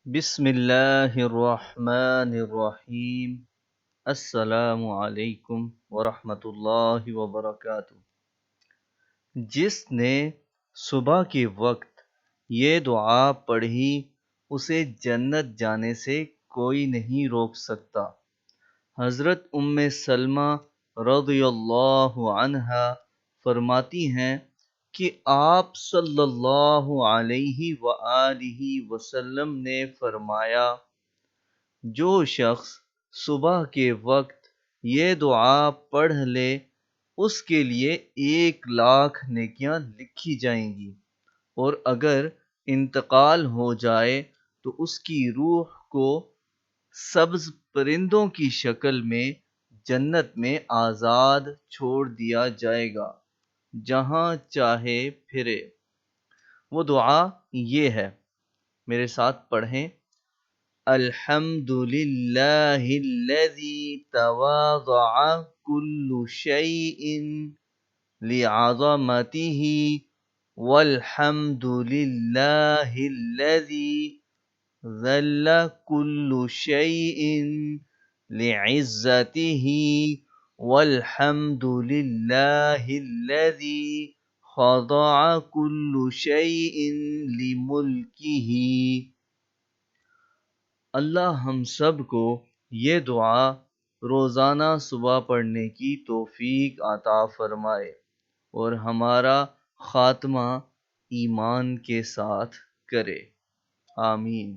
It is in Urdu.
بسم اللہ الرحمن الرحیم۔ السلام علیکم ورحمۃ اللہ وبرکاتہ۔ جس نے صبح کے وقت یہ دعا پڑھی اسے جنت جانے سے کوئی نہیں روک سکتا۔ حضرت ام سلمہ رضی اللہ عنہا فرماتی ہیں کہ آپ صلی اللہ علیہ وآلہ وسلم نے فرمایا، جو شخص صبح کے وقت یہ دعا پڑھ لے اس کے لیے 1,00,000 نیکیاں لکھی جائیں گی، اور اگر انتقال ہو جائے تو اس کی روح کو سبز پرندوں کی شکل میں جنت میں آزاد چھوڑ دیا جائے گا، جہاں چاہے پھرے۔ وہ دعا یہ ہے، میرے ساتھ پڑھیں۔ الحمد للہ الذی تواضع کل شیء لعظمتہ والحمد للہ الذی ذل کل شیء لعزتہ والحمد للہ الذی خضع کل شیء لملکہ۔ اللہ ہم سب کو یہ دعا روزانہ صبح پڑھنے کی توفیق عطا فرمائے اور ہمارا خاتمہ ایمان کے ساتھ کرے، آمین۔